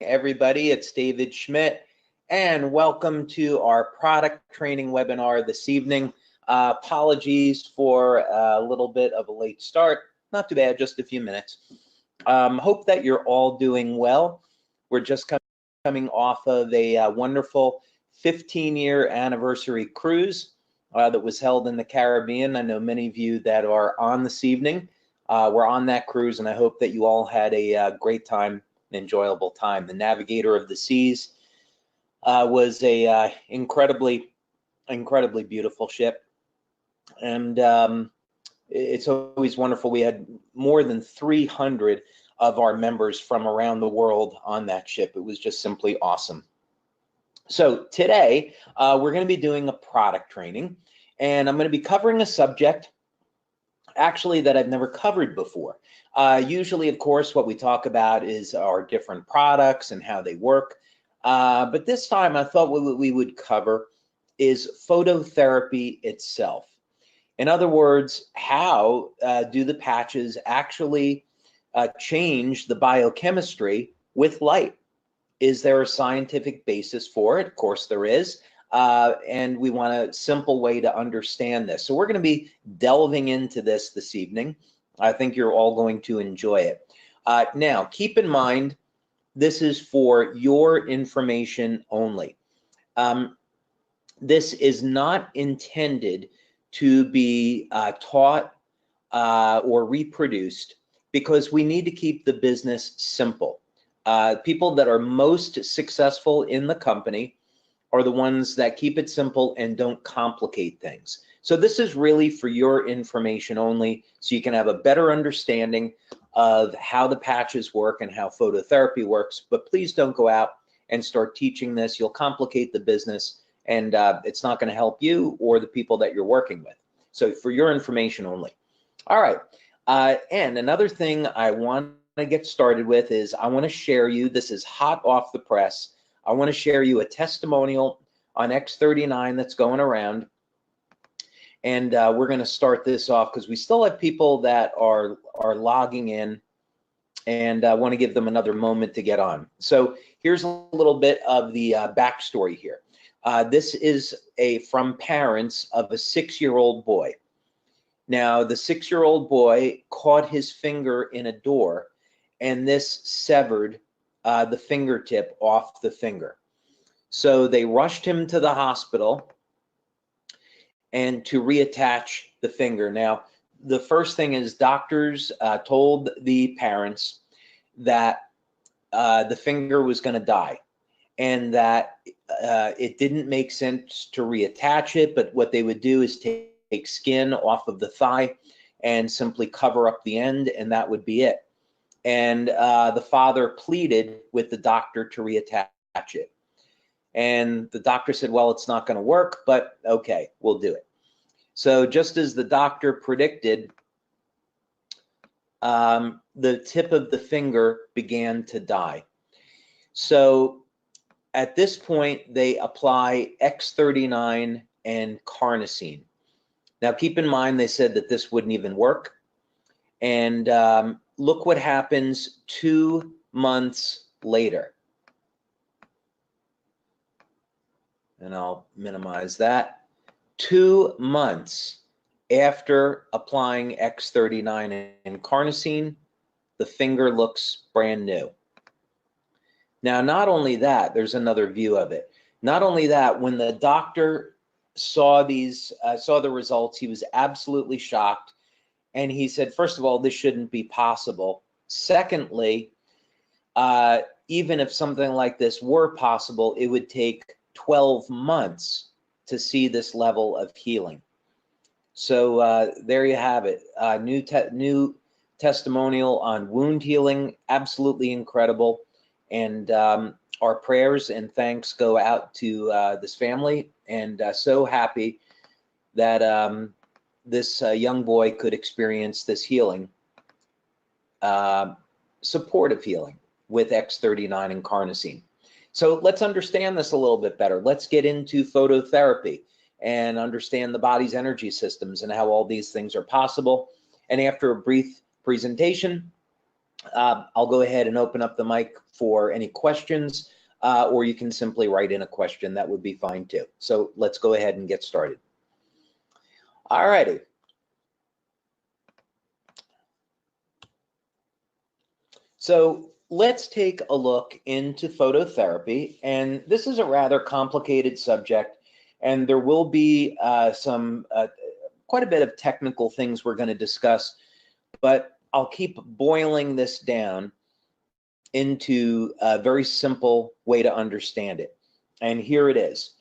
Everybody. It's David Schmidt, and welcome to our product training webinar this evening. Apologies for a little bit of a late start. Not too bad, just a few minutes. Hope that you're all doing well. We're just coming off of a wonderful 15-year anniversary cruise that was held in the Caribbean. I know many of you that are on this evening were on that cruise, and I hope that you all had a great time, an enjoyable time. The Navigator of the Seas was a incredibly beautiful ship, and it's always wonderful. We had more than 300 of our members from around the world on that ship. It was just simply awesome. So today we're going to be doing a product training, and I'm going to be covering a subject actually that I've never covered before. Usually, of course, what we talk about is our different products and how they work. But this time I thought what we would cover is phototherapy itself. In other words, how do the patches actually change the biochemistry with light? Is there a scientific basis for it? Of course there is. And we want a simple way to understand this. So we're going to be delving into this evening. I think you're all going to enjoy it. Now, keep in mind, this is for your information only. This is not intended to be taught or reproduced, because we need to keep the business simple. People that are most successful in the company are the ones that keep it simple and don't complicate things. So this is really for your information only, so you can have a better understanding of how the patches work and how phototherapy works. But please don't go out and start teaching this. You'll complicate the business, and it's not going to help you or the people that you're working with. So for your information only. All right. And another thing I want to get started with is I want to share you, this is hot off the press, I want to share you a testimonial on X39 that's going around. And we're going to start this off because we still have people that are logging in, and I want to give them another moment to get on. So here's a little bit of the backstory here. This is from parents of a 6-year-old boy. Now, the 6-year-old boy caught his finger in a door, and this severed the fingertip off the finger. So they rushed him to the hospital and to reattach the finger. Now, the first thing is doctors told the parents that the finger was going to die, and that it didn't make sense to reattach it, but what they would do is take skin off of the thigh and simply cover up the end, and that would be it. And the father pleaded with the doctor to reattach it. And the doctor said, well, it's not going to work, but okay, we'll do it. So just as the doctor predicted, the tip of the finger began to die. So at this point, they apply X39 and carnosine. Now, keep in mind, they said that this wouldn't even work. And look what happens 2 months later. And I'll minimize that. 2 months after applying X39 and carnosine, the finger looks brand new. Now, not only that, there's another view of it. Not only that, when the doctor saw the results, he was absolutely shocked. And he said, first of all, this shouldn't be possible. Secondly, even if something like this were possible, it would take 12 months to see this level of healing. So there you have it. New testimonial on wound healing, absolutely incredible. And our prayers and thanks go out to this family, and so happy that this young boy could experience this healing, supportive healing with X39 and carnosine. So let's understand this a little bit better. Let's get into phototherapy and understand the body's energy systems and how all these things are possible. And after a brief presentation, I'll go ahead and open up the mic for any questions, or you can simply write in a question. That would be fine too. So let's go ahead and get started. All righty. So let's take a look into phototherapy, and this is a rather complicated subject, and there will be quite a bit of technical things we're going to discuss, but I'll keep boiling this down into a very simple way to understand it. And here it is.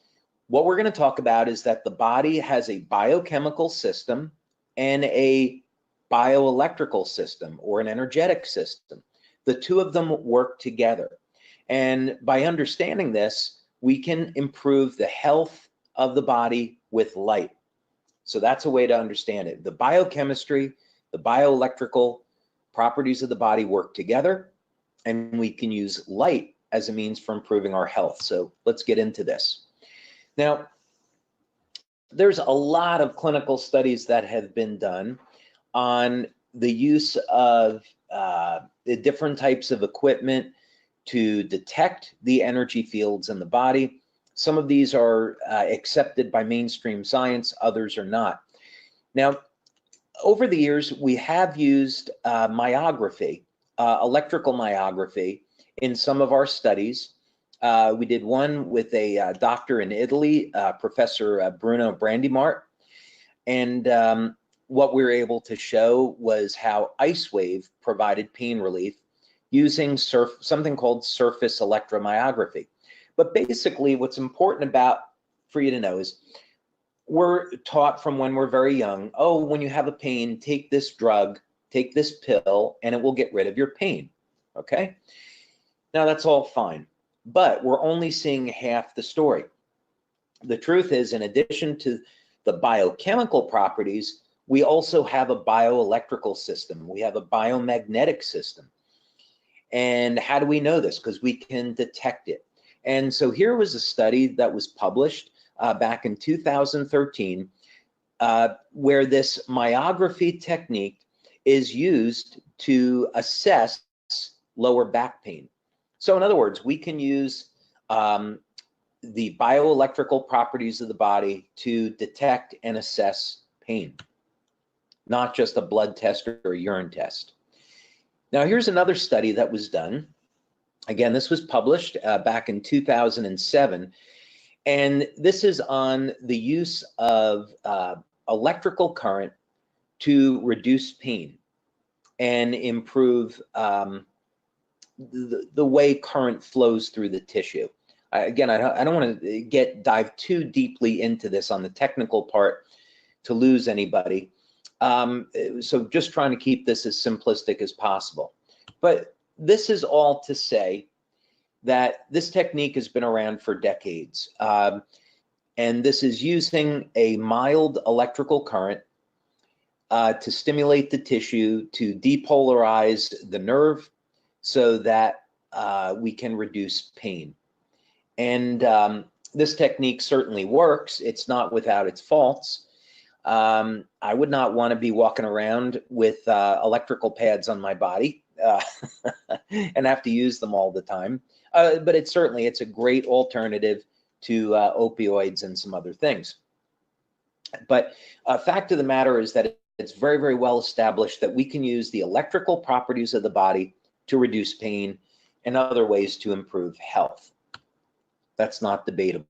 What we're going to talk about is that the body has a biochemical system and a bioelectrical system, or an energetic system. The two of them work together. And by understanding this, we can improve the health of the body with light. So that's a way to understand it. The biochemistry, the bioelectrical properties of the body work together, and we can use light as a means for improving our health. So let's get into this. Now, there's a lot of clinical studies that have been done on the use of the different types of equipment to detect the energy fields in the body. Some of these are accepted by mainstream science, others are not. Now, over the years, we have used myography, electrical myography, in some of our studies. We did one with a doctor in Italy, Professor Bruno Brandimart, and what we were able to show was how LifeWave provided pain relief using something called surface electromyography. But basically, what's important for you to know is we're taught from when we're very young, oh, when you have a pain, take this drug, take this pill, and it will get rid of your pain, okay? Now, that's all fine, but we're only seeing half the story. The truth is, in addition to the biochemical properties, we also have a bioelectrical system. We have a biomagnetic system. And how do we know this? Because we can detect it. And so here was a study that was published back in 2013, where this myography technique is used to assess lower back pain. So in other words, we can use the bioelectrical properties of the body to detect and assess pain, not just a blood test or a urine test. Now, here's another study that was done. Again, this was published back in 2007, and this is on the use of electrical current to reduce pain and improve the way current flows through the tissue. Again, I don't want to dive too deeply into this on the technical part to lose anybody. So just trying to keep this as simplistic as possible. But this is all to say that this technique has been around for decades. And this is using a mild electrical current to stimulate the tissue, to depolarize the nerve so that we can reduce pain. And this technique certainly works. It's not without its faults. I would not want to be walking around with electrical pads on my body and have to use them all the time. But it's a great alternative to opioids and some other things. But fact of the matter is that it's very, very well established that we can use the electrical properties of the body to reduce pain and other ways to improve health. That's not debatable.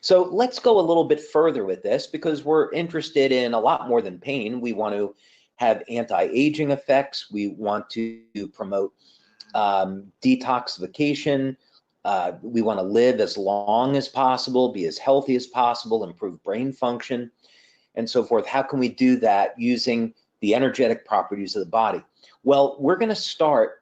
So let's go a little bit further with this, because we're interested in a lot more than pain. We want to have anti-aging effects. We want to promote detoxification. We want to live as long as possible, be as healthy as possible, improve brain function, and so forth. How can we do that using the energetic properties of the body? Well, we're going to start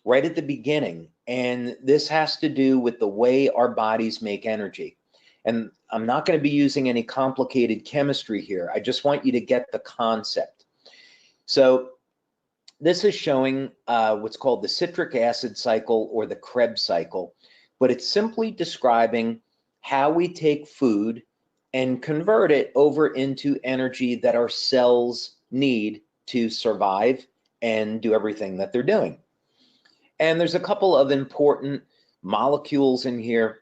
right at the beginning, and this has to do with the way our bodies make energy. And I'm not going to be using any complicated chemistry here. I just want you to get the concept. So this is showing what's called the citric acid cycle, or the Krebs cycle, but it's simply describing how we take food and convert it over into energy that our cells need to survive and do everything that they're doing. And there's a couple of important molecules in here,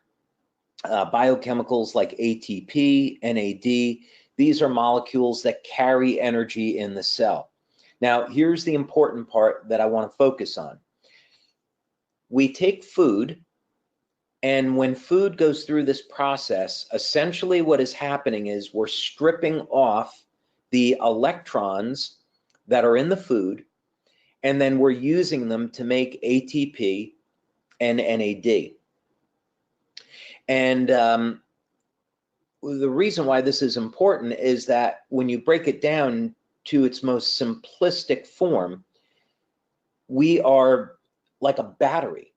biochemicals like ATP, NAD. These are molecules that carry energy in the cell. Now, here's the important part that I want to focus on. We take food, and when food goes through this process, essentially what is happening is we're stripping off the electrons that are in the food, and then we're using them to make ATP and NAD. And the reason why this is important is that when you break it down to its most simplistic form, we are like a battery.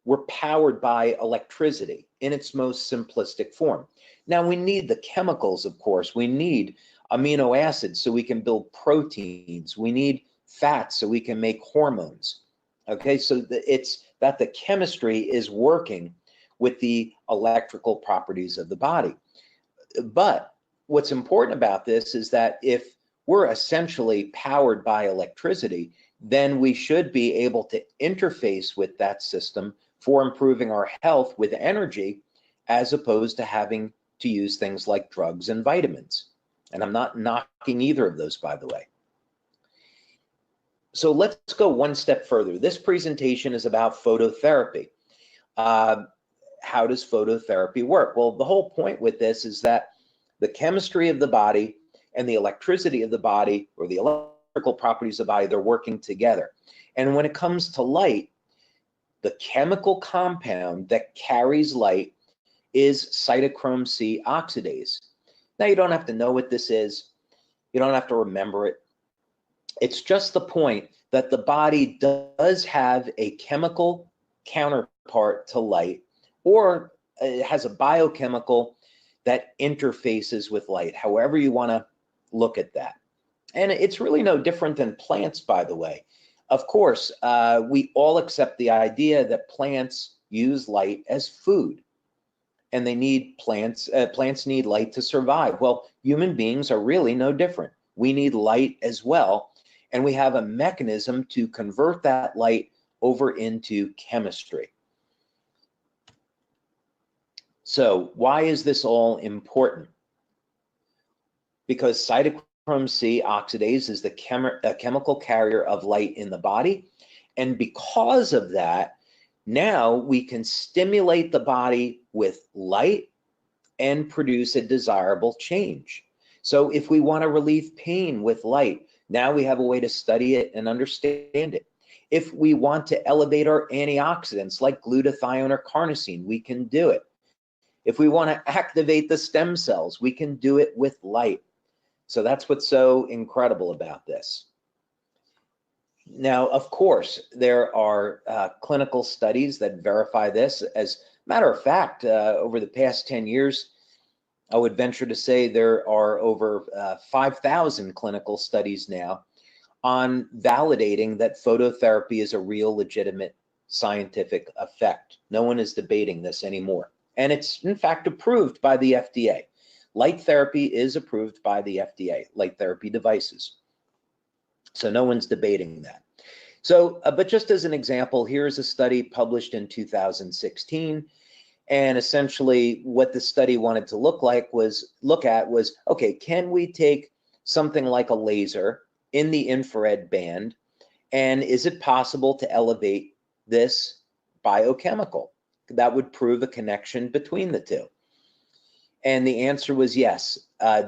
We're powered by electricity in its most simplistic form. Now, we need the chemicals, of course. We need amino acids so we can build proteins. We need fats so we can make hormones. Okay, so it's that the chemistry is working with the electrical properties of the body. But what's important about this is that if we're essentially powered by electricity, then we should be able to interface with that system for improving our health with energy, as opposed to having to use things like drugs and vitamins. And I'm not knocking either of those, by the way. So let's go one step further. This presentation is about phototherapy. How does phototherapy work? Well, the whole point with this is that the chemistry of the body and the electricity of the body, or the electrical properties of the body, they're working together. And when it comes to light, the chemical compound that carries light is cytochrome C oxidase. Now, you don't have to know what this is. You don't have to remember it. It's just the point that the body does have a chemical counterpart to light, or it has a biochemical that interfaces with light, however you want to look at that. And it's really no different than plants, by the way. Of course, we all accept the idea that plants use light as food, and they need plants need light to survive. Well, human beings are really no different. We need light as well, and we have a mechanism to convert that light over into chemistry. So why is this all important? Because cytochrome C oxidase is the chemical carrier of light in the body. And because of that, now we can stimulate the body with light and produce a desirable change. So if we want to relieve pain with light, now we have a way to study it and understand it. If we want to elevate our antioxidants like glutathione or carnosine, we can do it. If we want to activate the stem cells, we can do it with light. So that's what's so incredible about this. Now, of course, there are clinical studies that verify this. As a matter of fact, over the past 10 years, I would venture to say there are over 5,000 clinical studies now on validating that phototherapy is a real, legitimate scientific effect. No one is debating this anymore. And it's, in fact, approved by the FDA. Light therapy is approved by the FDA, light therapy devices. So no one's debating that. So, but just as an example, here's a study published in 2016. And essentially what the study wanted to look at was, okay, can we take something like a laser in the infrared band, and is it possible to elevate this biochemical? That would prove a connection between the two. And the answer was yes.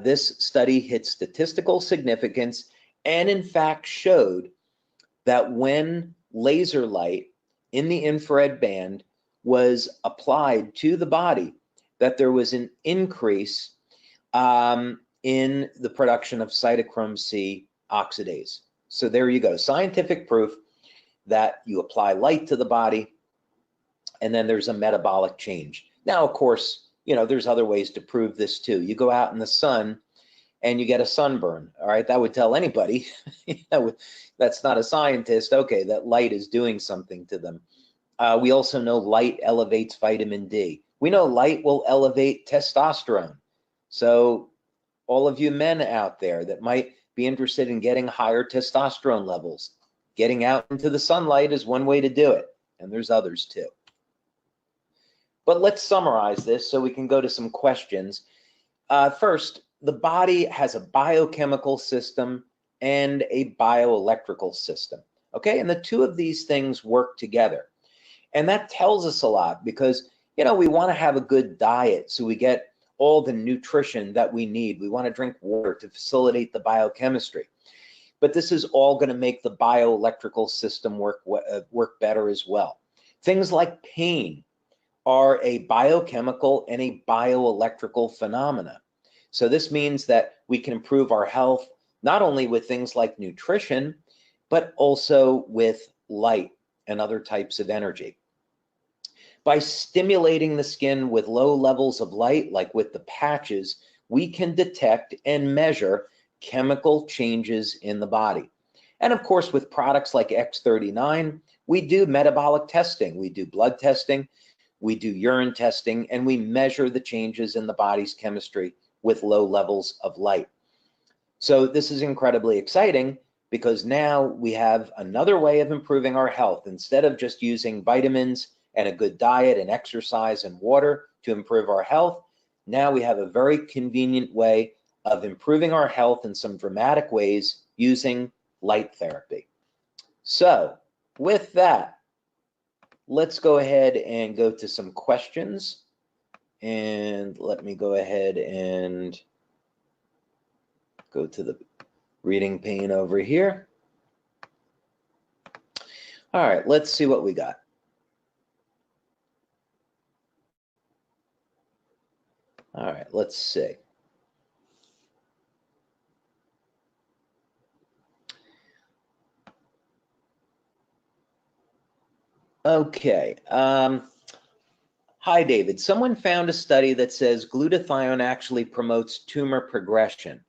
This study hit statistical significance and in fact showed that when laser light in the infrared band was applied to the body, that there was an increase in the production of cytochrome C oxidase. So there you go, scientific proof that you apply light to the body and then there's a metabolic change. Now, of course, you know, there's other ways to prove this too. You go out in the sun and you get a sunburn, all right? That would tell anybody that's not a scientist, okay, that light is doing something to them. We also know light elevates vitamin D. We know light will elevate testosterone. So all of you men out there that might be interested in getting higher testosterone levels, Getting out into the sunlight is one way to do it, and there's others too. But let's summarize this so we can go to some questions. First, the body has a biochemical system and a bioelectrical system. Okay, and the two of these things work together. And that tells us a lot because, you know, we want to have a good diet so we get all the nutrition that we need. We want to drink water to facilitate the biochemistry. But this is all going to make the bioelectrical system work better as well. Things like pain are a biochemical and a bioelectrical phenomena. So this means that we can improve our health not only with things like nutrition, but also with light and other types of energy. By stimulating the skin with low levels of light, like with the patches, we can detect and measure chemical changes in the body. And of course, with products like X39, we do metabolic testing. We do blood testing, we do urine testing, and we measure the changes in the body's chemistry with low levels of light. So this is incredibly exciting because now we have another way of improving our health. Instead of just using vitamins and a good diet and exercise and water to improve our health, now we have a very convenient way of improving our health in some dramatic ways using light therapy. So with that, let's go ahead and go to some questions. And let me go ahead and go to the reading pane over here. All right, let's see what we got. All right, let's see. Okay. Hi, David. Someone found a study that says glutathione actually promotes tumor progression.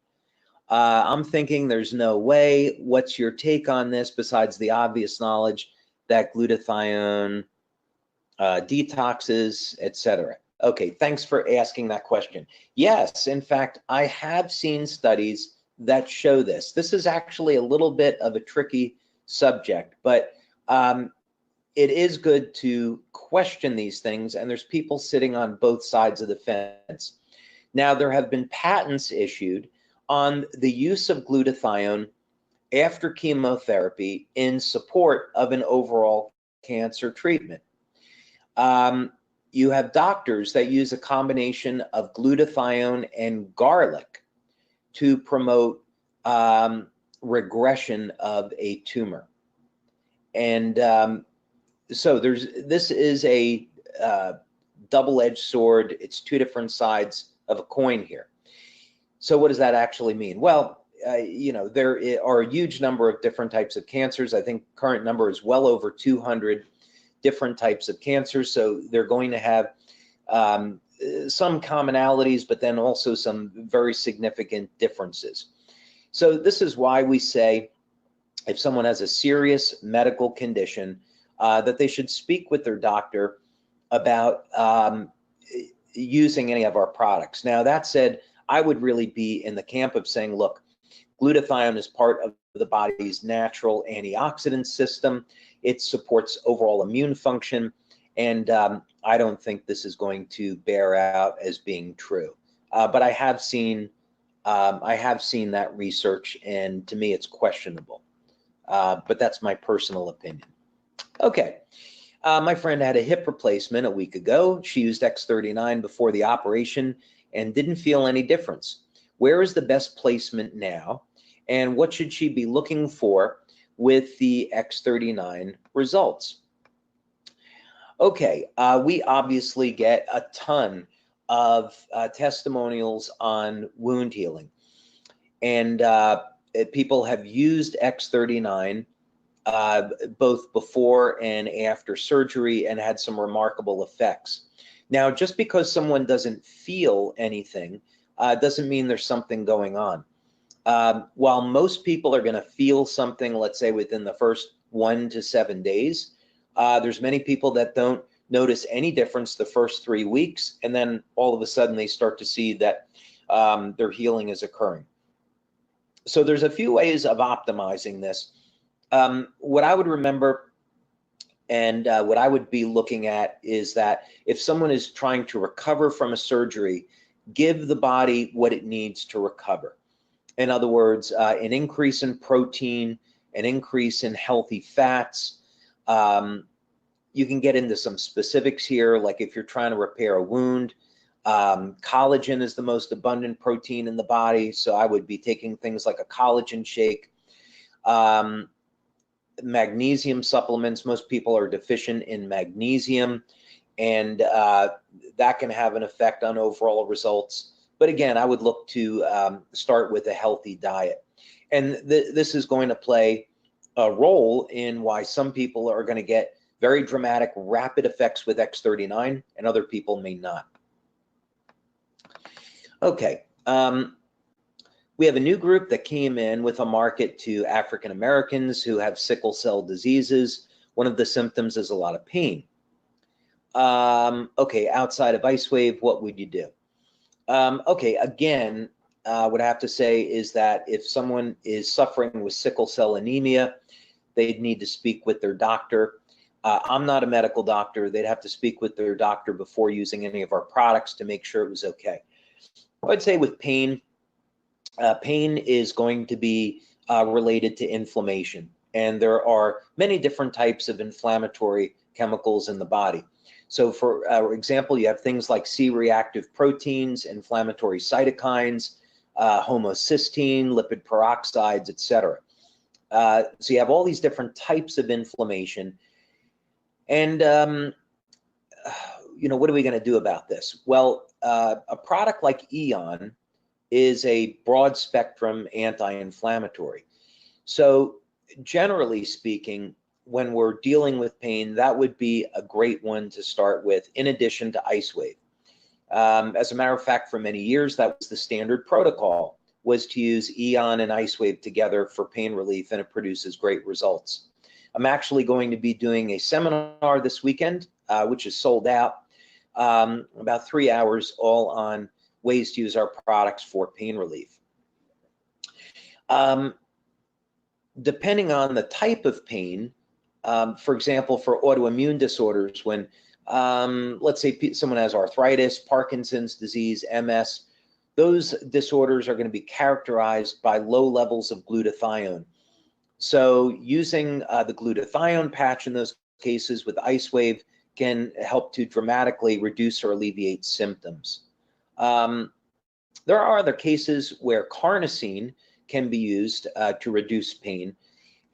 I'm thinking there's no way. What's your take on this besides the obvious knowledge that glutathione detoxes, etc.? Okay, thanks for asking that question. Yes, in fact, I have seen studies that show this. This is actually a little bit of a tricky subject, but it is good to question these things, and there's people sitting on both sides of the fence. Now, there have been patents issued on the use of glutathione after chemotherapy in support of an overall cancer treatment. You have doctors that use a combination of glutathione and garlic to promote regression of a tumor. And so this is a double-edged sword. It's two different sides of a coin here. So what does that actually mean? Well, you know, there are a huge number of different types of cancers. I think current number is well over 200 different types of cancers. So they're going to have some commonalities, but then also some very significant differences. So this is why we say if someone has a serious medical condition, that they should speak with their doctor about using any of our products. Now, that said, I would really be in the camp of saying, look, glutathione is part of the body's natural antioxidant system. It supports overall immune function, and I don't think this is going to bear out as being true. But I have seen that research, and to me, it's questionable. But that's my personal opinion. Okay. My friend had a hip replacement a week ago. She used X39 before the operation and didn't feel any difference. Where is the best placement now? And what should she be looking for with the X39 results? Okay, we obviously get a ton of testimonials on wound healing. And people have used X39 both before and after surgery and had some remarkable effects. Now, just because someone doesn't feel anything doesn't mean there's something going on. While most people are going to feel something, let's say within the first 1 to 7 days, there's many people that don't notice any difference the first 3 weeks, and then all of a sudden they start to see that their healing is occurring. So there's a few ways of optimizing this. What I would remember and what I would be looking at is that if someone is trying to recover from a surgery, give the body what it needs to recover. In other words, an increase in protein, an increase in healthy fats. You can get into some specifics here, like if you're trying to repair a wound. Collagen is the most abundant protein in the body, so I would be taking things like a collagen shake. Magnesium supplements, most people are deficient in magnesium, and that can have an effect on overall results. But again, I would look to start with a healthy diet. And this is going to play a role in why some people are going to get very dramatic, rapid effects with X39, and other people may not. Okay. We have a new group that came in with a market to African Americans who have sickle cell diseases. One of the symptoms is a lot of pain. Okay, outside of LifeWave, what would you do? Okay, again, what I have to say is that if someone is suffering with sickle cell anemia, they'd need to speak with their doctor. I'm not a medical doctor. They'd have to speak with their doctor before using any of our products to make sure it was okay. I'd say with pain, pain is going to be related to inflammation, and there are many different types of inflammatory chemicals in the body. So for example, you have things like C-reactive proteins, inflammatory cytokines, homocysteine, lipid peroxides, etc. So you have all these different types of inflammation. And, you know, what are we going to do about this? Well, a product like Eon is a broad spectrum anti-inflammatory. So generally speaking, when we're dealing with pain, that would be a great one to start with, in addition to LifeWave. As a matter of fact, for many years, that was the standard protocol, was to use Eon and LifeWave together for pain relief, and it produces great results. I'm actually going to be doing a seminar this weekend, which is sold out, about 3 hours, all on ways to use our products for pain relief. Depending on the type of pain, for example, for autoimmune disorders, when let's say someone has arthritis, Parkinson's disease, MS, those disorders are going to be characterized by low levels of glutathione. So using the glutathione patch in those cases with LifeWave can help to dramatically reduce or alleviate symptoms. There are other cases where carnosine can be used to reduce pain,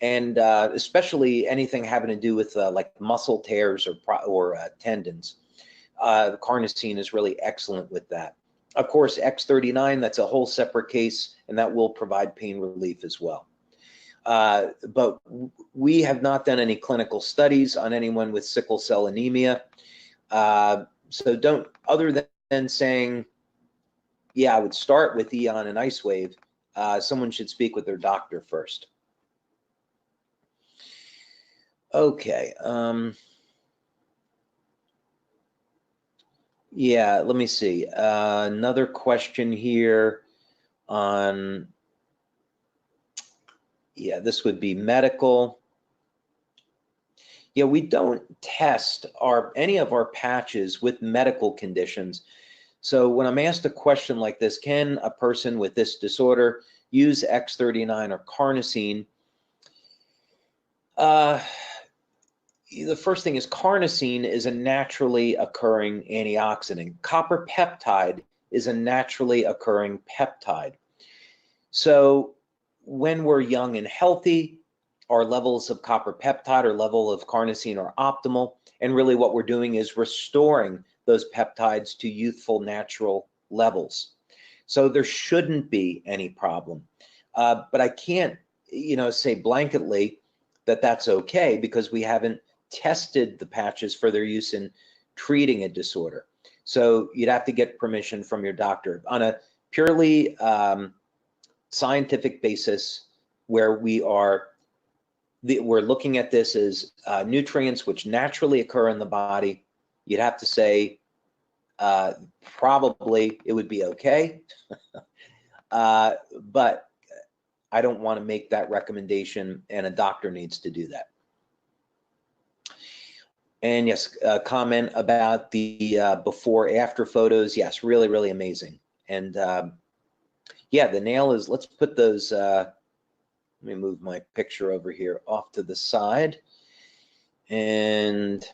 and especially anything having to do with like muscle tears or tendons. Carnosine is really excellent with that. Of course, X39, that's a whole separate case, and that will provide pain relief as well. But we have not done any clinical studies on anyone with sickle cell anemia. So don't, other than saying, yeah, I would start with Eon and LifeWave, someone should speak with their doctor first. Okay. Yeah, let me see. Another question here on, yeah, this would be medical. Yeah, we don't test any of our patches with medical conditions. So when I'm asked a question like this, can a person with this disorder use X39 or carnosine? The first thing is carnosine is a naturally occurring antioxidant. Copper peptide is a naturally occurring peptide. So when we're young and healthy, our levels of copper peptide or level of carnosine are optimal. And really what we're doing is restoring those peptides to youthful natural levels. So there shouldn't be any problem. But I can't, you know, say blanketly that that's okay, because we haven't tested the patches for their use in treating a disorder. So you'd have to get permission from your doctor on a purely scientific basis, where we're looking at this as nutrients which naturally occur in the body. You'd have to say probably it would be okay. But I don't want to make that recommendation, and a doctor needs to do that. And yes, comment about the before-after photos. Yes, really, really amazing. And yeah, the nail is, let's put those, let me move my picture over here off to the side. And,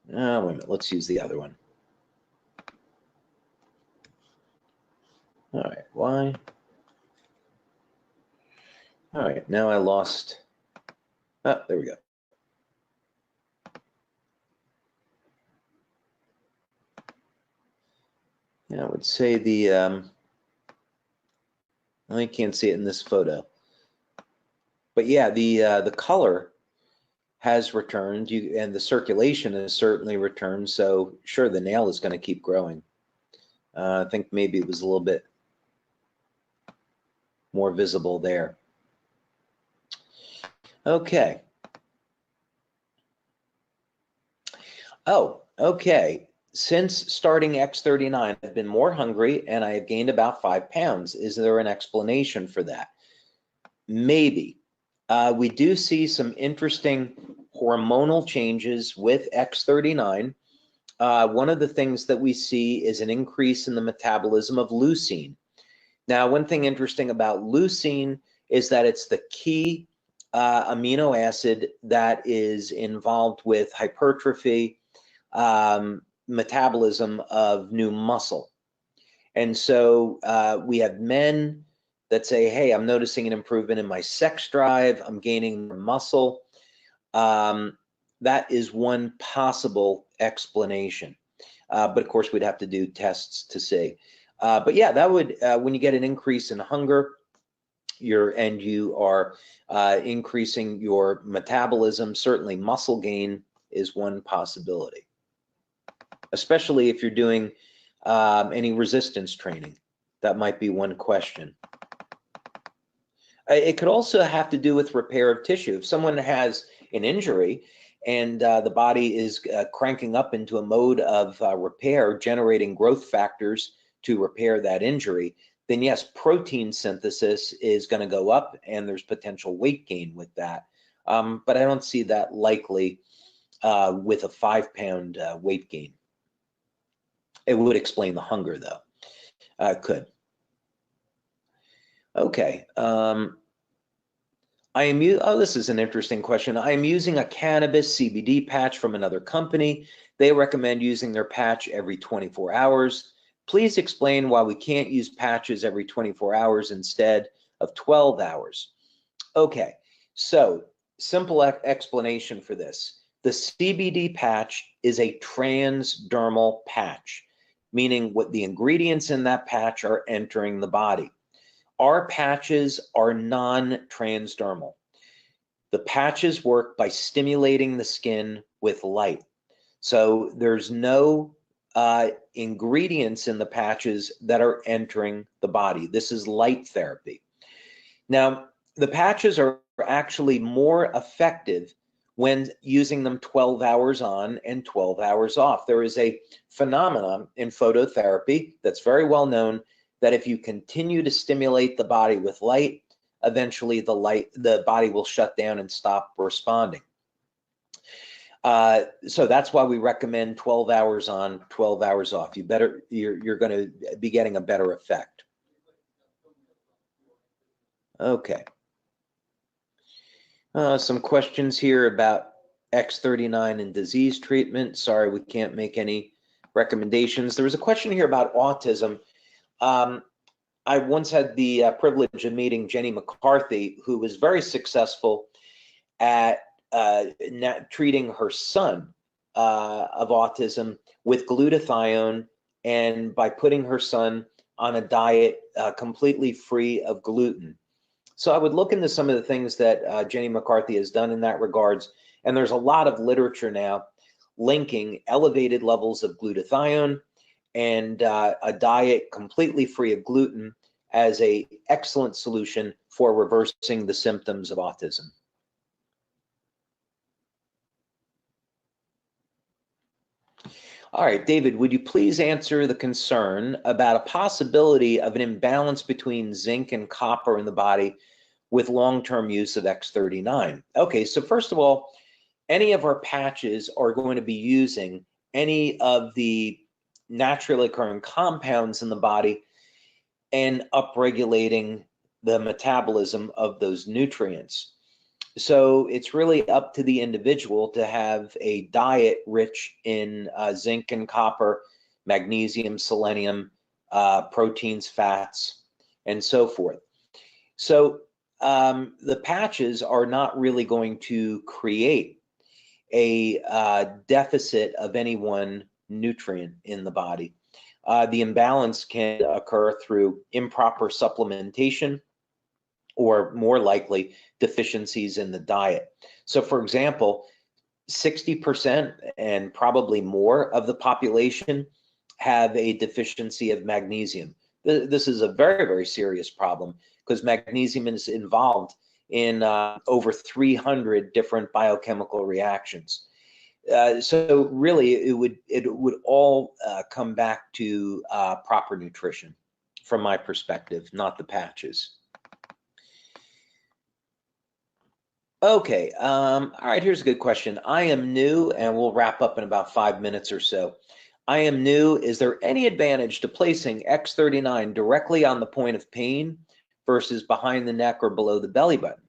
wait a minute, let's use the other one. All right, why? All right, now I lost, oh, there we go. Yeah, I would say the, I can't see it in this photo. But yeah, the color has returned, and the circulation has certainly returned. So sure, the nail is going to keep growing. I think maybe it was a little bit more visible there. Okay. Oh, okay. Since starting X39, I've been more hungry and I have gained about 5 pounds. Is there an explanation for that? Maybe. We do see some interesting hormonal changes with X39. One of the things that we see is an increase in the metabolism of leucine. Now, one thing interesting about leucine is that it's the key amino acid that is involved with hypertrophy, metabolism of new muscle. And so we have men that say, hey, I'm noticing an improvement in my sex drive, I'm gaining muscle. That is one possible explanation. But of course, we'd have to do tests to see. But yeah, that would, when you get an increase in hunger, you are increasing your metabolism, certainly muscle gain is one possibility, especially if you're doing any resistance training. That might be one question. It could also have to do with repair of tissue. If someone has an injury and the body is cranking up into a mode of repair, generating growth factors to repair that injury, then yes, protein synthesis is going to go up and there's potential weight gain with that. But I don't see that likely with a 5-pound weight gain. It would explain the hunger, though. It could. Okay. This is an interesting question. I am using a cannabis CBD patch from another company. They recommend using their patch every 24 hours. Please explain why we can't use patches every 24 hours instead of 12 hours. Okay, so simple explanation for this. The CBD patch is a transdermal patch, meaning what the ingredients in that patch are entering the body. Our patches are non-transdermal. The patches work by stimulating the skin with light. So there's no ingredients in the patches that are entering the body. This is light therapy. Now, the patches are actually more effective when using them 12 hours on and 12 hours off. There is a phenomenon in phototherapy that's very well known that if you continue to stimulate the body with light, eventually the body will shut down and stop responding. So that's why we recommend 12 hours on, 12 hours off. You're going to be getting a better effect. Okay. Some questions here about X39 and disease treatment. Sorry, we can't make any recommendations. There was a question here about autism. I once had the privilege of meeting Jenny McCarthy, who was very successful at treating her son of autism with glutathione, and by putting her son on a diet completely free of gluten. So I would look into some of the things that Jenny McCarthy has done in that regards, and there's a lot of literature now linking elevated levels of glutathione and a diet completely free of gluten as an excellent solution for reversing the symptoms of autism. All right, David, would you please answer the concern about a possibility of an imbalance between zinc and copper in the body with long-term use of X39? Okay, so first of all, any of our patches are going to be using any of the naturally occurring compounds in the body and upregulating the metabolism of those nutrients. So it's really up to the individual to have a diet rich in zinc and copper, magnesium, selenium, proteins, fats, and so forth. So the patches are not really going to create a deficit of any one nutrient in the body. The imbalance can occur through improper supplementation, or more likely deficiencies in the diet. So for example, 60% and probably more of the population have a deficiency of magnesium. This is a very, very serious problem because magnesium is involved in over 300 different biochemical reactions. So really it would all come back to proper nutrition from my perspective, not the patches. Okay, all right, here's a good question. I am new, and we'll wrap up in about 5 minutes or so. I am new. Is there any advantage to placing X39 directly on the point of pain versus behind the neck or below the belly button?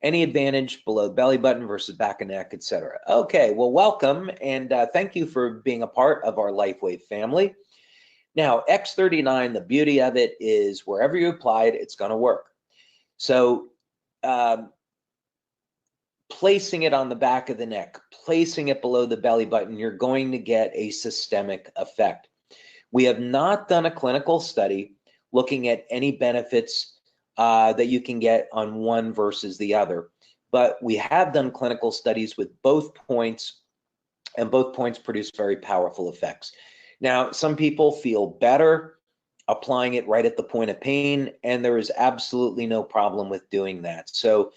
Any advantage below belly button versus back of neck, etc.? Okay, well, welcome, and thank you for being a part of our LifeWave family. Now, X39, the beauty of it is wherever you apply it, it's going to work. So, placing it on the back of the neck, placing it below the belly button, you're going to get a systemic effect. We have not done a clinical study looking at any benefits that you can get on one versus the other, but we have done clinical studies with both points, and both points produce very powerful effects. Now, some people feel better applying it right at the point of pain, and there is absolutely no problem with doing that. So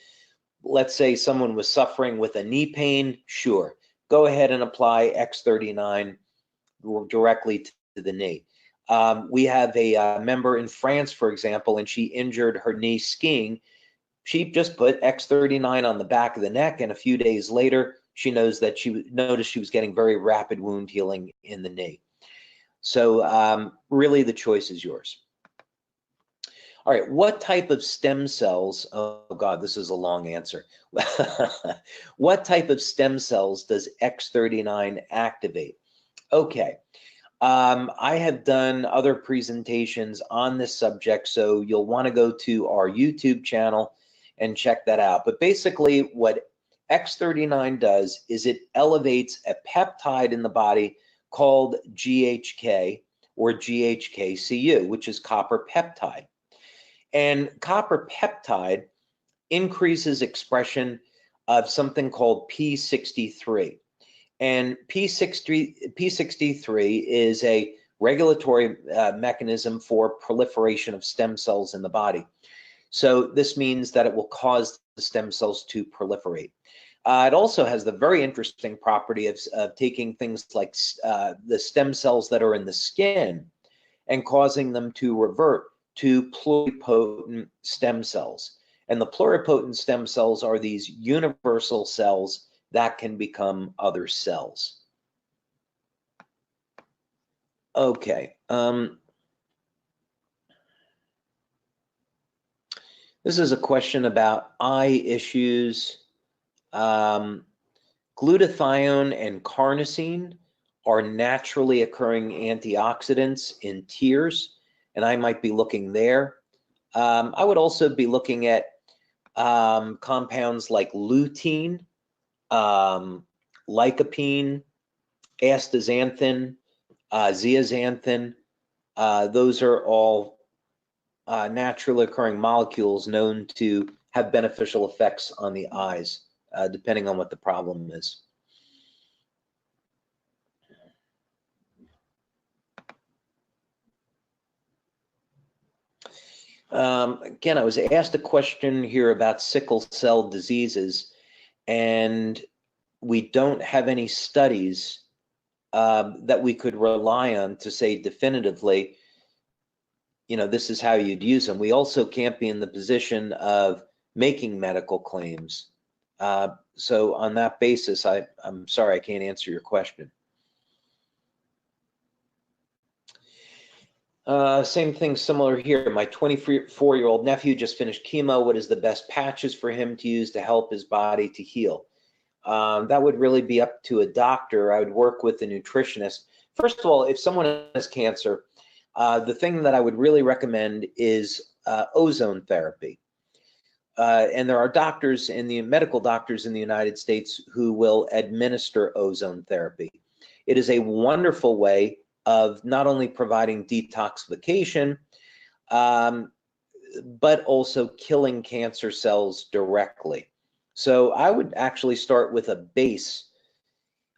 let's say someone was suffering with a knee pain, sure, go ahead and apply X39 directly to the knee. We have a member in France, for example, and she injured her knee skiing. She just put X39 on the back of the neck, and a few days later, she noticed she was getting very rapid wound healing in the knee. So really the choice is yours. All right, what type of stem cells, oh God, this is a long answer. What type of stem cells does X39 activate? Okay, I have done other presentations on this subject, so you'll want to go to our YouTube channel and check that out. But basically what X39 does is it elevates a peptide in the body called GHK or GHKCU, which is copper peptide. And copper peptide increases expression of something called P63. And P63 is a regulatory mechanism for proliferation of stem cells in the body. So this means that it will cause the stem cells to proliferate. It also has the very interesting property of taking things like the stem cells that are in the skin and causing them to revert to pluripotent stem cells. And the pluripotent stem cells are these universal cells that can become other cells. Okay. This is a question about eye issues. Glutathione and carnosine are naturally occurring antioxidants in tears, and I might be looking there. I would also be looking at compounds like lutein, lycopene, astaxanthin, zeaxanthin. Those are all naturally occurring molecules known to have beneficial effects on the eyes, depending on what the problem is. Again, I was asked a question here about sickle cell diseases, and we don't have any studies that we could rely on to say definitively, you know, this is how you'd use them. We also can't be in the position of making medical claims. So on that basis, I'm sorry, I can't answer your question. Same thing, similar here. My 24-year-old nephew just finished chemo. What is the best patches for him to use to help his body to heal? That would really be up to a doctor. I would work with a nutritionist. First of all, if someone has cancer, the thing that I would really recommend is ozone therapy. And there are doctors medical doctors in the United States who will administer ozone therapy. It is a wonderful way of not only providing detoxification, but also killing cancer cells directly. So I would actually start with a base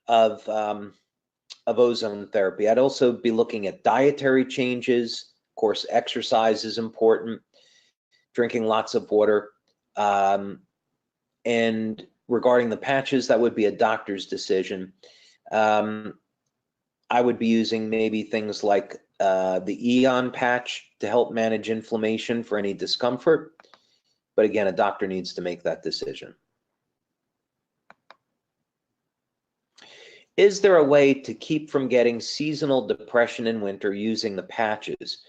of ozone therapy. I'd also be looking at dietary changes. Of course, exercise is important, drinking lots of water. And regarding the patches, that would be a doctor's decision. I would be using maybe things like the Eon patch to help manage inflammation for any discomfort. But again, a doctor needs to make that decision. Is there a way to keep from getting seasonal depression in winter using the patches?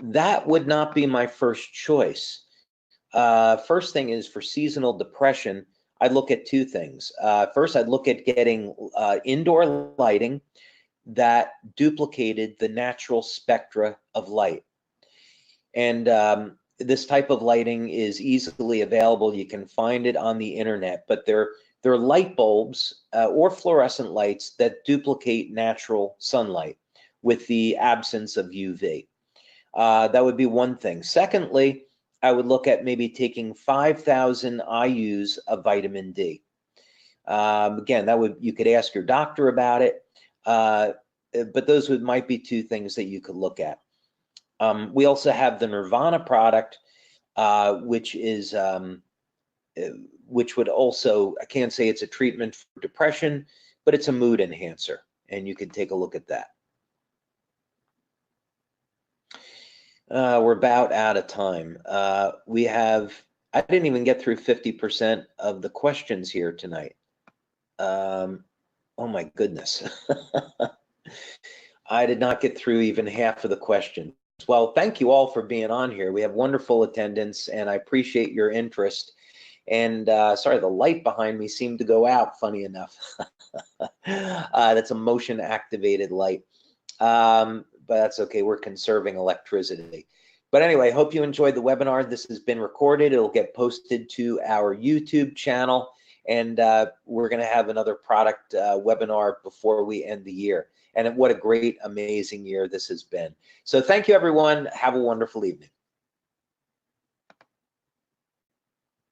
That would not be my first choice. First thing is, for seasonal depression, I'd look at two things. First, I'd look at getting indoor lighting that duplicated the natural spectra of light. And this type of lighting is easily available. You can find it on the internet, but they're light bulbs or fluorescent lights that duplicate natural sunlight with the absence of UV. That would be one thing. Secondly, I would look at maybe taking 5,000 IUs of vitamin D. Again, you could ask your doctor about it, but those might be two things that you could look at. We also have the Nirvana product, which would also, I can't say it's a treatment for depression, but it's a mood enhancer, and you can take a look at that. We're about out of time. I didn't even get through 50% of the questions here tonight. Oh my goodness. I did not get through even half of the questions. Well, thank you all for being on here. We have wonderful attendance, and I appreciate your interest. And sorry, the light behind me seemed to go out, funny enough. That's a motion activated light. But that's okay. We're conserving electricity. But anyway, hope you enjoyed the webinar. This has been recorded. It'll get posted to our YouTube channel. And we're going to have another product webinar before we end the year. And what a great, amazing year this has been. So thank you, everyone. Have a wonderful evening.